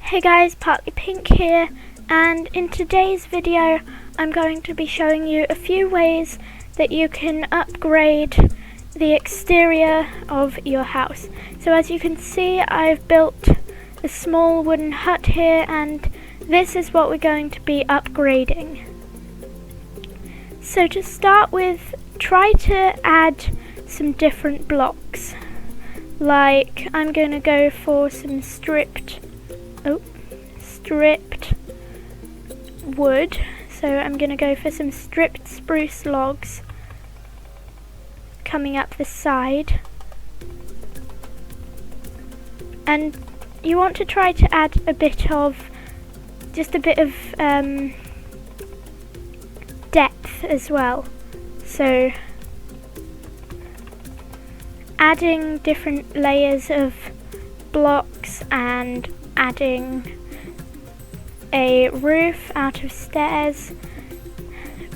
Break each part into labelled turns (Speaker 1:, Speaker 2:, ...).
Speaker 1: Hey guys, PartlyPink here, and in today's video I'm going to be showing you a few ways that you can upgrade the exterior of your house. So as you can see, I've built a small wooden hut here, and this is what we're going to be upgrading. So to start with, try to add some different blocks. Like, I'm going to go for some stripped wood. So I'm going to go for some stripped spruce logs coming up the side. And you want to try to add just a bit of depth as well. So adding different layers of blocks and adding a roof out of stairs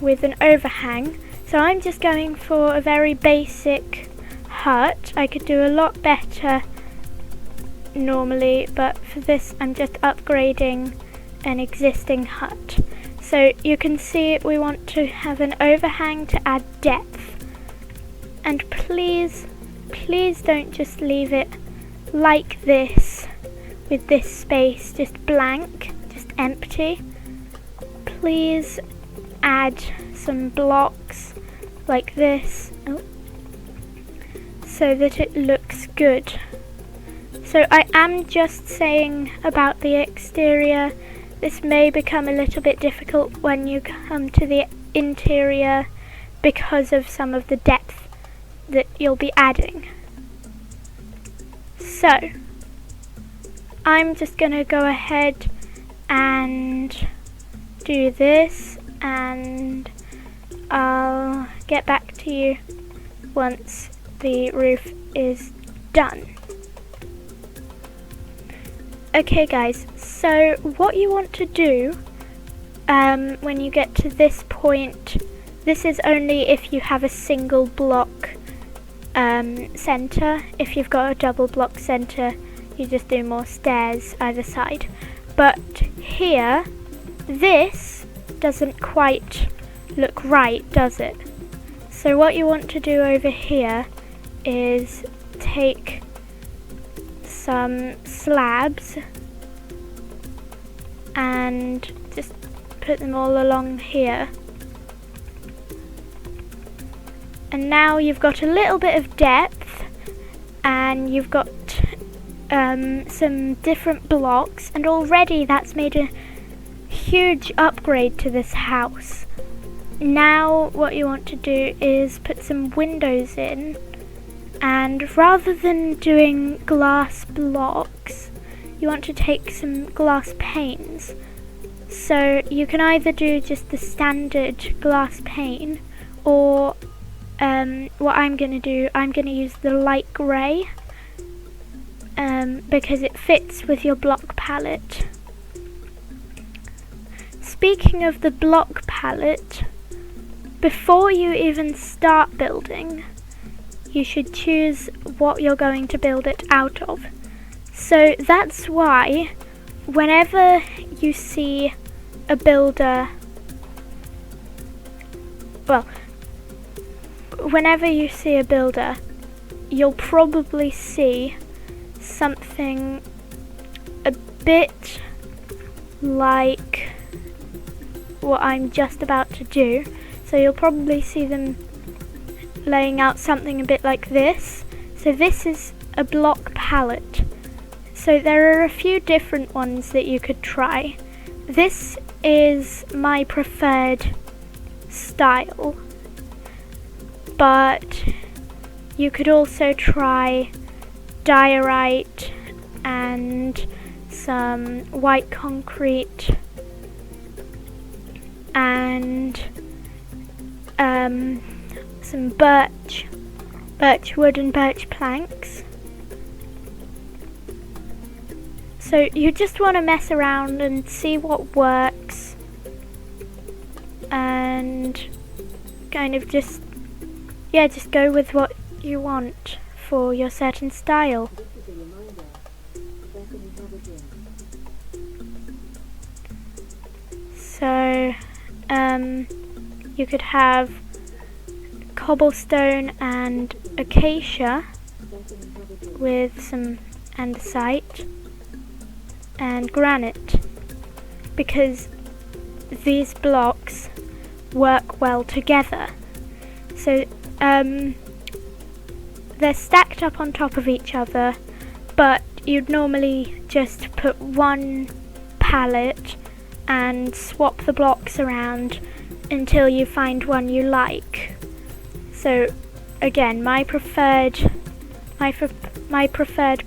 Speaker 1: with an overhang. So I'm just going for a very basic hut. I could do a lot better normally, but for this I'm just upgrading an existing hut. So you can see we want to have an overhang to add depth. And please don't just leave it like this, with this space just blank, just empty. Please add some blocks like this, so that it looks good. So I am just saying about the exterior, this may become a little bit difficult when you come to the interior because of some of the depth that you'll be adding. So I'm just going to go ahead and do this, and I'll get back to you once the roof is done. Okay guys, so what you want to do when you get to this point, this is only if you have a single block center. If you've got a double block center, you just do more stairs either side. But here, this doesn't quite look right, does it? So what you want to do over here is take some slabs and just put them all along here. And now you've got a little bit of depth, and you've got some different blocks, and already that's made a huge upgrade to this house. Now what you want to do is put some windows in, and rather than doing glass blocks, you want to take some glass panes. So you can either do just the standard glass pane, or what I'm going to do, I'm going to use the light grey because it fits with your block palette. Speaking of the block palette, before you even start building, you should choose what you're going to build it out of. So that's why whenever you see a builder, you'll probably see something a bit like what I'm just about to do. So you'll probably see them laying out something a bit like this. So this is a block palette. So there are a few different ones that you could try. This is my preferred style, but you could also try diorite and some white concrete and some birch wood and birch planks. So you just want to mess around and see what works, and kind of just go with what you want for your certain style. So you could have cobblestone and acacia with some andesite and granite, because these blocks work well together. So they're stacked up on top of each other, but you'd normally just put one pallet and swap the blocks around until you find one you like. So again, my preferred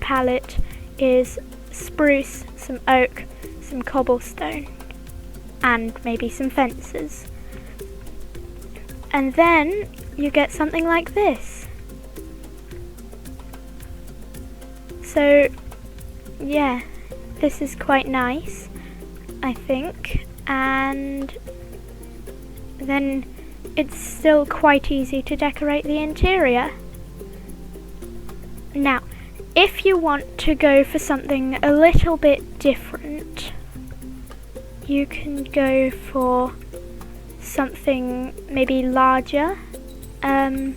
Speaker 1: palette is spruce, some oak, some cobblestone, and maybe some fences. And then you get something like this. So yeah, this is quite nice, I think, and then it's still quite easy to decorate the interior. Now, if you want to go for something a little bit different, you can go for something maybe larger. And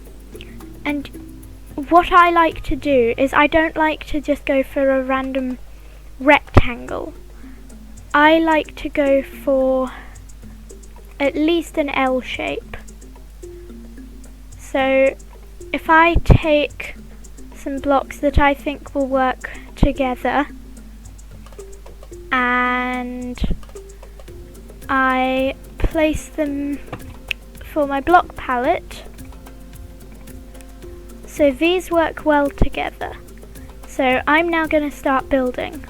Speaker 1: what I like to do is I don't like to just go for a random rectangle. I like to go for at least an L shape. So if I take some blocks that I think will work together and I place them for my block palette, so these work well together. So I'm now going to start building.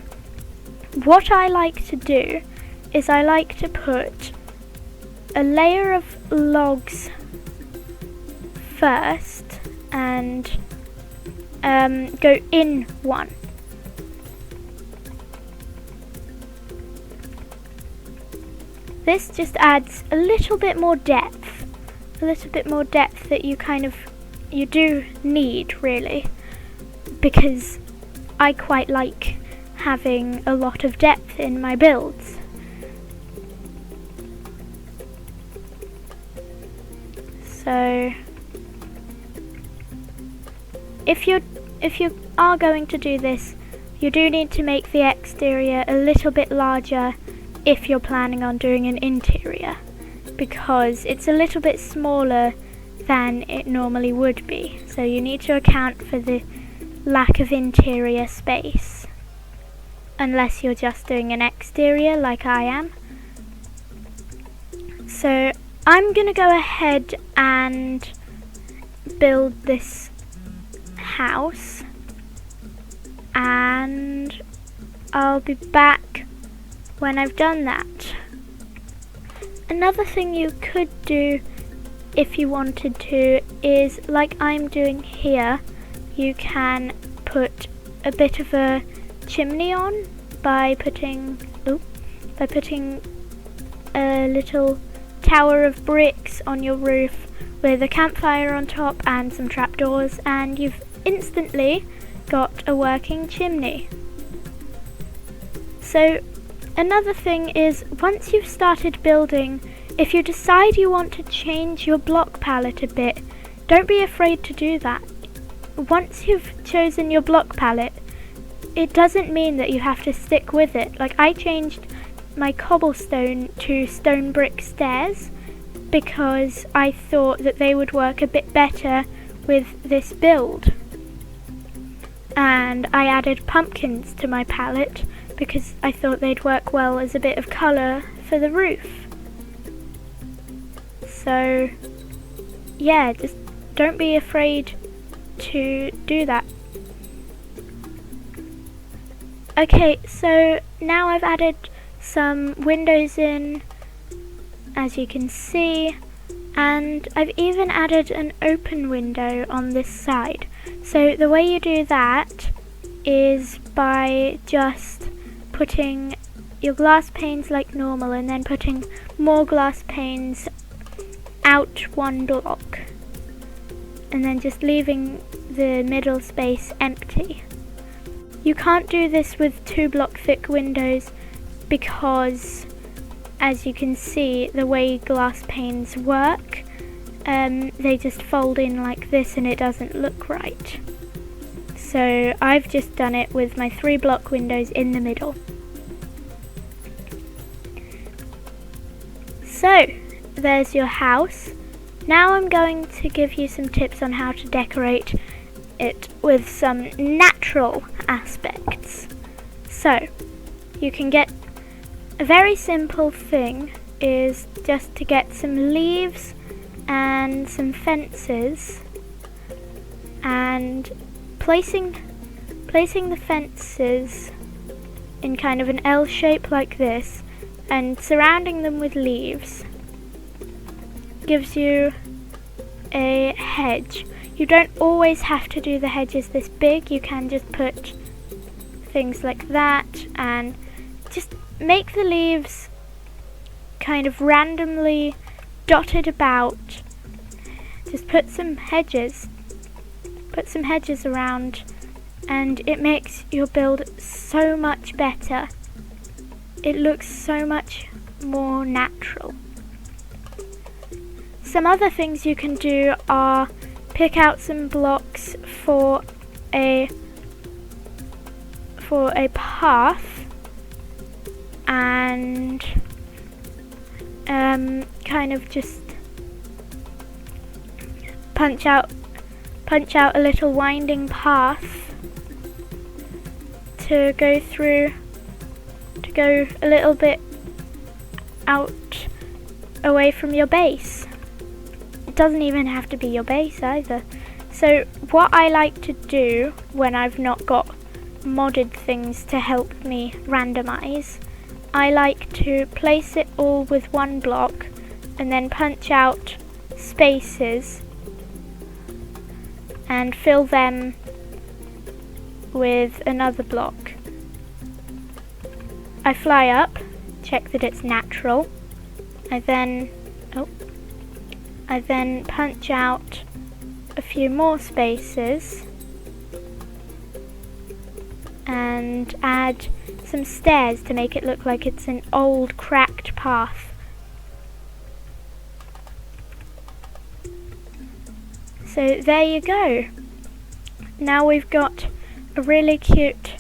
Speaker 1: What I like to do is I like to put a layer of logs first and go in one. This just adds a little bit more depth that you do need, really, because I quite like having a lot of depth in my builds. So if you are going to do this, you do need to make the exterior a little bit larger if you're planning on doing an interior, because it's a little bit smaller than it normally would be. So you need to account for the lack of interior space, unless you're just doing an exterior like I am. So I'm gonna go ahead and build this house, and I'll be back when I've done that. Another thing you could do if you wanted to is, like I'm doing here, you can put a bit of a chimney on by putting a little tower of bricks on your roof with a campfire on top and some trapdoors, and you've instantly got a working chimney. So another thing is, once you've started building, if you decide you want to change your block palette a bit, don't be afraid to do that. Once you've chosen your block palette, it doesn't mean that you have to stick with it. Like, I changed my cobblestone to stone brick stairs because I thought that they would work a bit better with this build. And I added pumpkins to my palette because I thought they'd work well as a bit of colour for the roof. So yeah, just don't be afraid to do that. Okay, so now I've added some windows in, as you can see, and I've even added an open window on this side. So the way you do that is by just putting your glass panes like normal and then putting more glass panes out one block and then just leaving the middle space empty. You can't do this with 2 block thick windows because as you can see, the way glass panes work, they just fold in like this and it doesn't look right. So I've just done it with my 3 block windows in the middle. So there's your house. Now I'm going to give you some tips on how to decorate it with some natural aspects. So you can get a very simple thing is just to get some leaves and some fences, and placing the fences in kind of an L shape like this and surrounding them with leaves gives you a hedge. You don't always have to do the hedges this big, you can just put things like that and just make the leaves kind of randomly dotted about. Just put some hedges around and it makes your build so much better. It looks so much more natural. Some other things you can do are pick out some blocks for a path and kind of just punch out a little winding path to go a little bit out away from your base. It doesn't even have to be your base either. So what I like to do when I've not got modded things to help me randomize, I like to place it all with one block and then punch out spaces and fill them with another block. I fly up, check that it's natural. I then punch out a few more spaces and add some stairs to make it look like it's an old cracked path. So there you go. Now we've got a really cute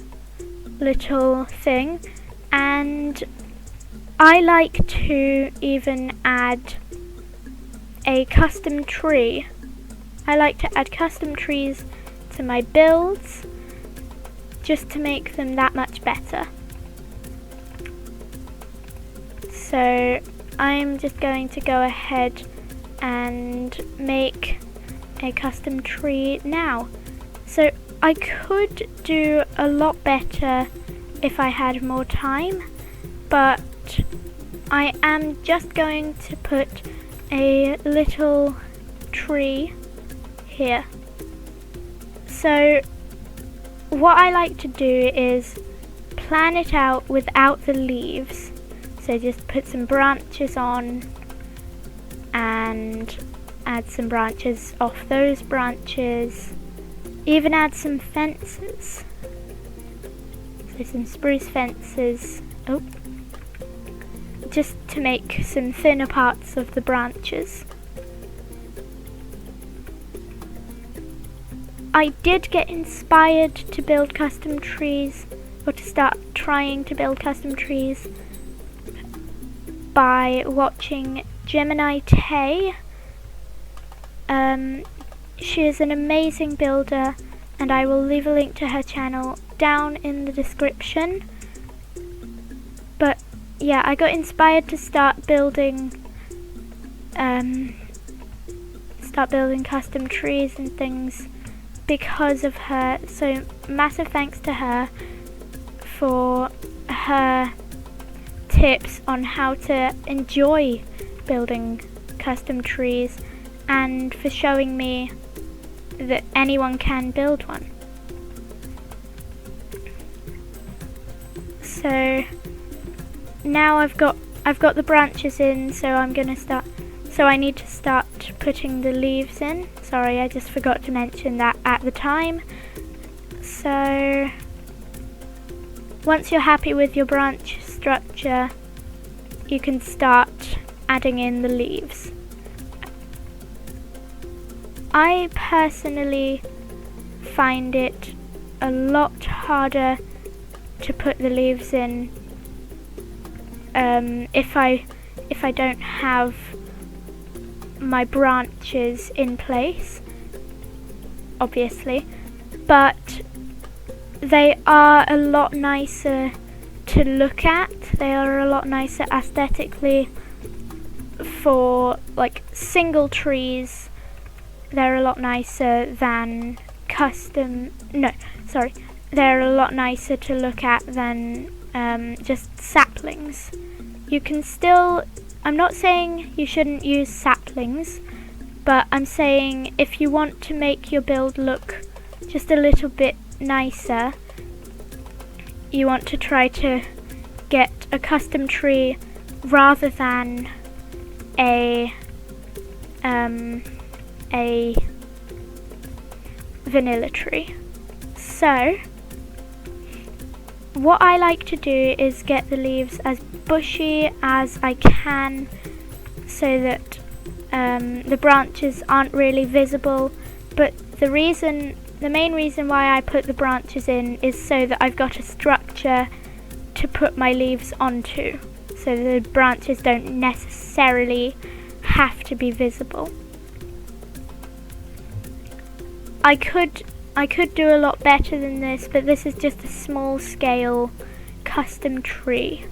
Speaker 1: little thing, and I like to even add a custom tree. I like to add custom trees to my builds just to make them that much better. So I'm just going to go ahead and make a custom tree now. So I could do a lot better if I had more time, but I am just going to put a little tree here. So what I like to do is plan it out without the leaves. So just put some branches on and add some branches off those branches. Even add some fences. So some spruce fences. Just to make some thinner parts of the branches. I did get inspired to build custom trees, or to start trying to build custom trees, by watching Gemini Tay. She is an amazing builder, and I will leave a link to her channel down in the description. But yeah, I got inspired to start building custom trees and things because of her. So massive thanks to her for her tips on how to enjoy building custom trees, and for showing me that anyone can build one. So now I've got the branches in, so I need to start putting the leaves in. Sorry, I just forgot to mention that at the time. So once you're happy with your branch structure, you can start adding in the leaves. I personally find it a lot harder to put the leaves in if I don't have my branches in place, obviously, but they are a lot nicer to look at. They are a lot nicer aesthetically. For like single trees, they're a lot nicer than they're a lot nicer to look at than just saplings. You can still, I'm not saying you shouldn't use saplings, but I'm saying if you want to make your build look just a little bit nicer, you want to try to get a custom tree rather than a vanilla tree. So what I like to do is get the leaves as bushy as I can so that the branches aren't really visible, but the main reason why I put the branches in is so that I've got a structure to put my leaves onto, so the branches don't necessarily have to be visible. I could do a lot better than this, but this is just a small scale custom tree.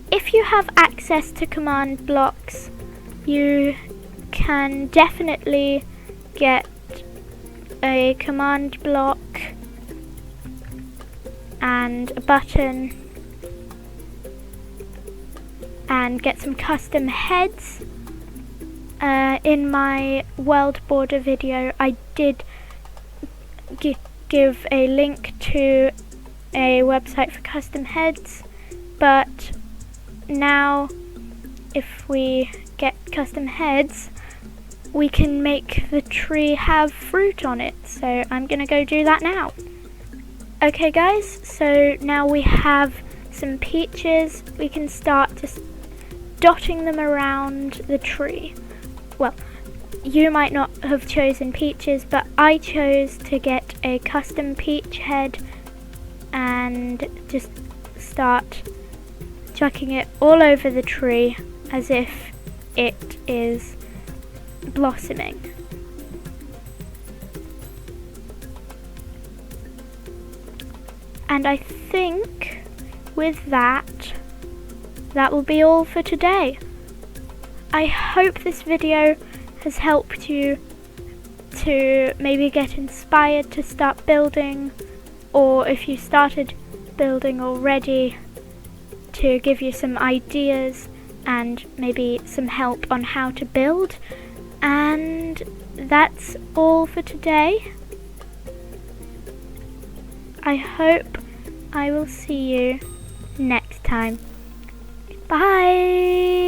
Speaker 1: If you have access to command blocks, you can definitely get a command block and a button and get some custom heads. In my world border video I did give a link to a website for custom heads, but now if we get custom heads we can make the tree have fruit on it, so I'm gonna go do that now. Okay guys, so now we have some peaches. We can start just dotting them around the tree. Well, you might not have chosen peaches, but I chose to get a custom peach head and just start chucking it all over the tree as if it is blossoming. And I think with that will be all for today. I hope this video has helped you to maybe get inspired to start building, or if you started building already, to give you some ideas and maybe some help on how to build. And that's all for today. I hope I will see you next time. Bye!